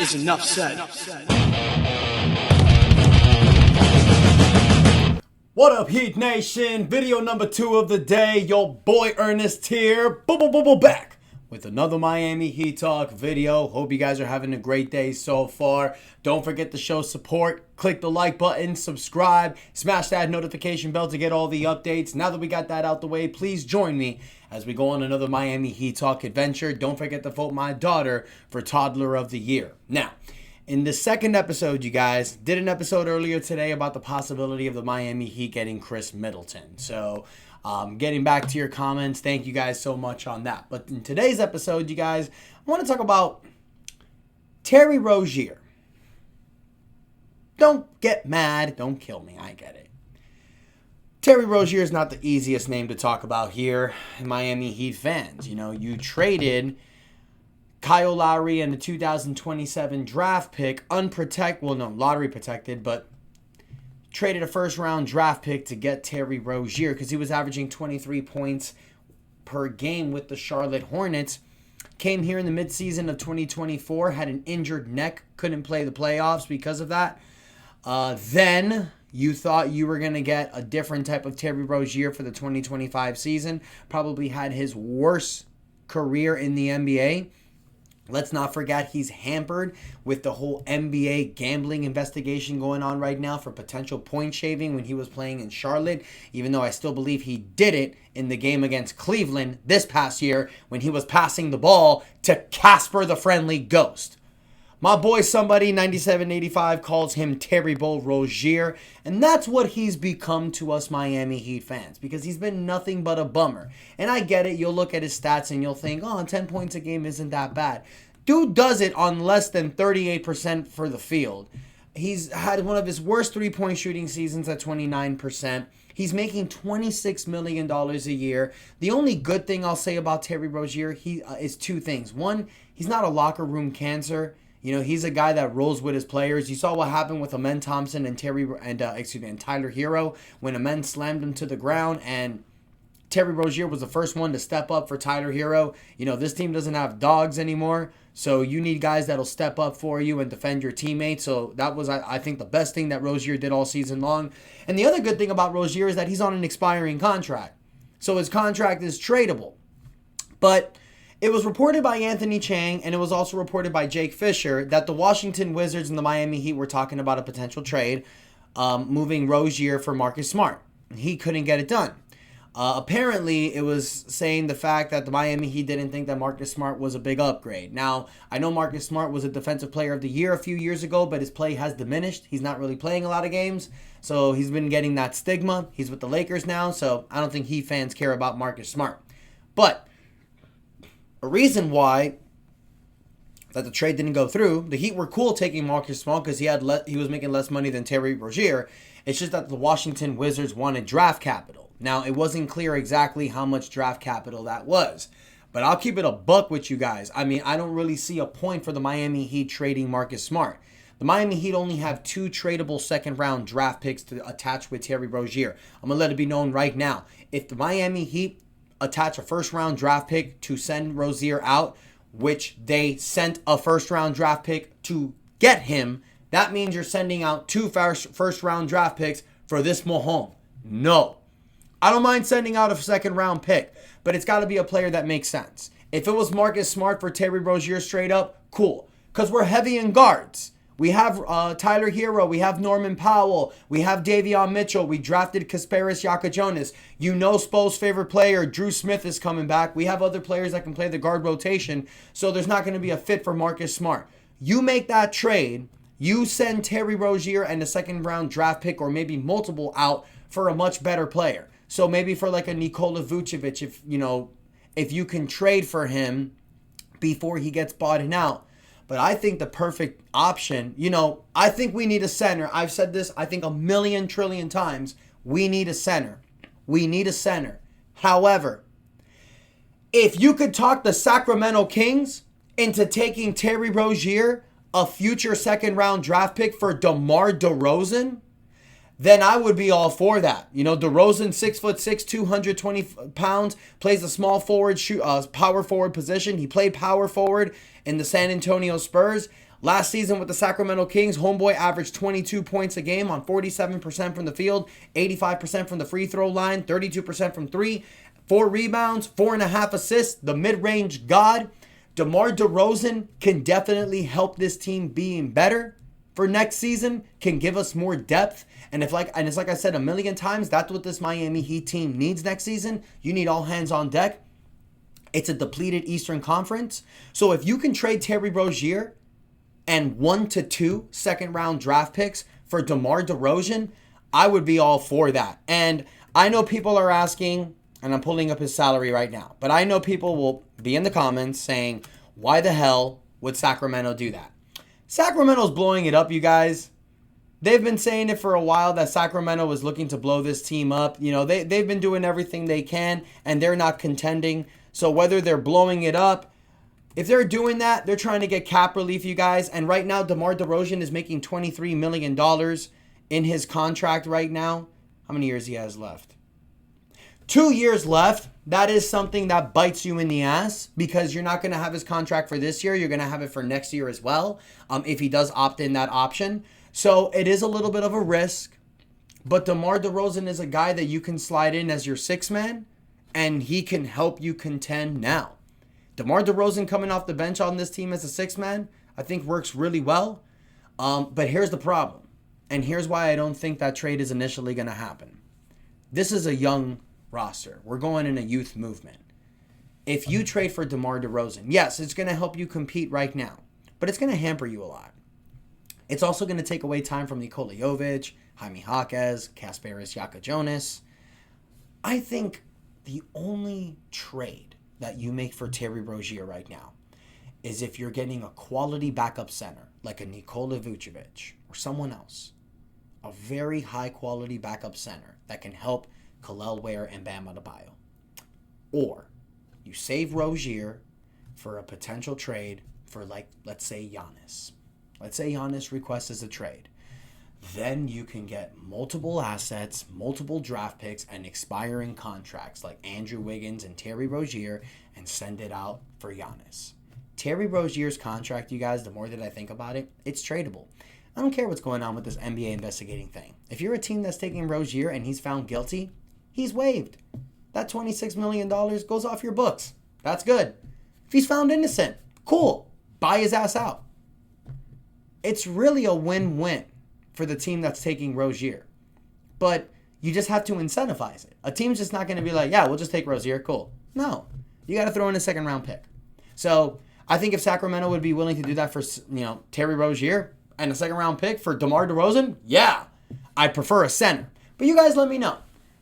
is enough said. What up, Heat Nation? Video number 2 of the day. Your boy Ernest here. Back with another Miami Heat Talk video. Hope you guys are having a great day so far. Don't forget to show support. Click the like button, subscribe, smash that notification bell to get all the updates. Now that we got that out the way, please join me as we go on another Miami Heat Talk adventure. Don't forget to vote my daughter for Toddler of the Year. Now, in the second episode, you guys, did an episode earlier today about the possibility of the Miami Heat getting Chris Middleton. So, getting back to your comments, thank you guys so much on that. But in today's episode, you guys, I want to talk about Terry Rozier. Don't get mad. Don't kill me. I get it. Terry Rozier is not the easiest name to talk about here, Miami Heat fans. You know, you traded Kyle Lowry and the 2027 draft pick, lottery protected, but traded a first-round draft pick to get Terry Rozier because he was averaging 23 points per game with the Charlotte Hornets. Came here in the midseason of 2024, had an injured neck, couldn't play the playoffs because of that. Then you thought you were going to get a different type of Terry Rozier for the 2025 season. Probably had his worst career in the NBA. Let's not forget he's hampered with the whole NBA gambling investigation going on right now for potential point shaving when he was playing in Charlotte, even though I still believe he did it in the game against Cleveland this past year when he was passing the ball to Casper the Friendly Ghost. My boy somebody 9785 calls him Terrible Rozier, and that's what he's become to us Miami Heat fans because he's been nothing but a bummer. And I get it, you'll look at his stats and you'll think, 10 points a game isn't that bad. Dude does it on less than 38% for the field. He's had one of his worst three-point shooting seasons at 29%. He's making $26 million a year. The only good thing I'll say about Terry Rozier is two things. One, he's not a locker room cancer. You know, he's a guy that rolls with his players. You saw what happened with Amen Thompson and Tyler Hero when Amen slammed him to the ground, and Terry Rozier was the first one to step up for Tyler Hero. You know, this team doesn't have dogs anymore, so you need guys that'll step up for you and defend your teammates. So that was, I think, the best thing that Rozier did all season long. And the other good thing about Rozier is that he's on an expiring contract, so his contract is tradable. But it was reported by Anthony Chang, and it was also reported by Jake Fisher, that the Washington Wizards and the Miami Heat were talking about a potential trade, moving Rozier for Marcus Smart. He couldn't get it done. Apparently, it was saying the fact that the Miami Heat didn't think that Marcus Smart was a big upgrade. Now, I know Marcus Smart was a Defensive Player of the Year a few years ago, but his play has diminished. He's not really playing a lot of games, so he's been getting that stigma. He's with the Lakers now, so I don't think Heat fans care about Marcus Smart. But a reason why that the trade didn't go through, the Heat were cool taking Marcus Smart because he was making less money than Terry Rozier. It's just that the Washington Wizards wanted draft capital. Now, it wasn't clear exactly how much draft capital that was, but I'll keep it a buck with you guys. I mean, I don't really see a point for the Miami Heat trading Marcus Smart. The Miami Heat only have 2 tradable second-round draft picks to attach with Terry Rozier. I'm going to let it be known right now. If the Miami Heat attach a first-round draft pick to send Rozier out, which they sent a first-round draft pick to get him, that means you're sending out 2 first-round draft picks for this mohome. No. I don't mind sending out a second-round pick, but it's got to be a player that makes sense. If it was Marcus Smart for Terry Rozier straight up, cool. Because we're heavy in guards. We have Tyler Hero. We have Norman Powell. We have Davion Mitchell. We drafted Kasparis Yakajonas. You know Spo's favorite player, Drew Smith, is coming back. We have other players that can play the guard rotation, so there's not going to be a fit for Marcus Smart. You make that trade. You send Terry Rozier and a second-round draft pick or maybe multiple out for a much better player. So maybe for like a Nikola Vucevic, if you can trade for him before he gets bought out. But I think the perfect option, I think we need a center. I've said this, I think 1,000,000 trillion times. We need a center. We need a center. However, if you could talk the Sacramento Kings into taking Terry Rozier, a future second-round draft pick for DeMar DeRozan, then I would be all for that. DeRozan, 6'6", 220 pounds, plays a small forward, power forward position. He played power forward in the San Antonio Spurs. Last season with the Sacramento Kings, homeboy averaged 22 points a game on 47% from the field, 85% from the free throw line, 32% from three, 4 rebounds, 4.5 assists, the mid-range god. DeMar DeRozan can definitely help this team being better for next season, can give us more depth. And it's like I said a million times, that's what this Miami Heat team needs next season. You need all hands on deck. It's a depleted Eastern Conference. So if you can trade Terry Rozier and 1 to 2 second-round draft picks for DeMar DeRozan, I would be all for that. And I know people are asking, and I'm pulling up his salary right now, but I know people will be in the comments saying, why the hell would Sacramento do that? Sacramento's blowing it up, you guys. They've been saying it for a while that Sacramento was looking to blow this team up. You know, they've been doing everything they can, and they're not contending. So whether they're blowing it up, if they're doing that, they're trying to get cap relief, you guys. And right now, DeMar DeRozan is making $23 million in his contract right now. How many years he has left? 2 years left. That is something that bites you in the ass because you're not going to have his contract for this year. You're going to have it for next year as well if he does opt in that option. So it is a little bit of a risk. But DeMar DeRozan is a guy that you can slide in as your sixth man, and he can help you contend now. DeMar DeRozan coming off the bench on this team as a sixth man, I think works really well. But here's the problem. And here's why I don't think that trade is initially going to happen. This is a young roster. We're going in a youth movement. If you trade for DeMar DeRozan, yes, it's going to help you compete right now, but it's going to hamper you a lot. It's also going to take away time from Nikola Jovic, Jaime Jaquez, Kasparis Giacojonas. I think the only trade that you make for Terry Rozier right now is if you're getting a quality backup center like a Nikola Vucevic or someone else, a very high quality backup center that can help Kel'el Ware and Bam Adebayo. Or you save Rozier for a potential trade for, like, let's say Giannis. Let's say Giannis requests a trade. Then you can get multiple assets, multiple draft picks, and expiring contracts like Andrew Wiggins and Terry Rozier and send it out for Giannis. Terry Rozier's contract, you guys, the more that I think about it, it's tradable. I don't care what's going on with this NBA investigating thing. If you're a team that's taking Rozier and he's found guilty, he's waived. That $26 million goes off your books. That's good. If he's found innocent, cool. Buy his ass out. It's really a win-win for the team that's taking Rozier. But you just have to incentivize it. A team's just not going to be like, yeah, we'll just take Rozier, cool. No. You got to throw in a second-round pick. So I think if Sacramento would be willing to do that for, Terry Rozier and a second-round pick for DeMar DeRozan, yeah, I'd prefer a center. But you guys let me know.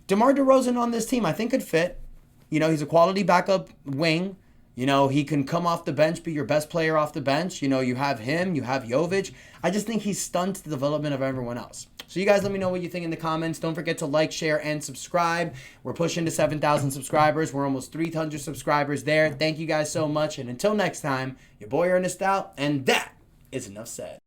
DeMar DeRozan on this team, I think could fit. He's a quality backup wing. He can come off the bench, be your best player off the bench. You have him, you have Jovic. I just think he's stunts the development of everyone else. So you guys let me know what you think in the comments. Don't forget to like, share, and subscribe. We're pushing to 7,000 subscribers. We're almost 300 subscribers there. Thank you guys so much. And until next time, your boy Ernest out. And that is enough said.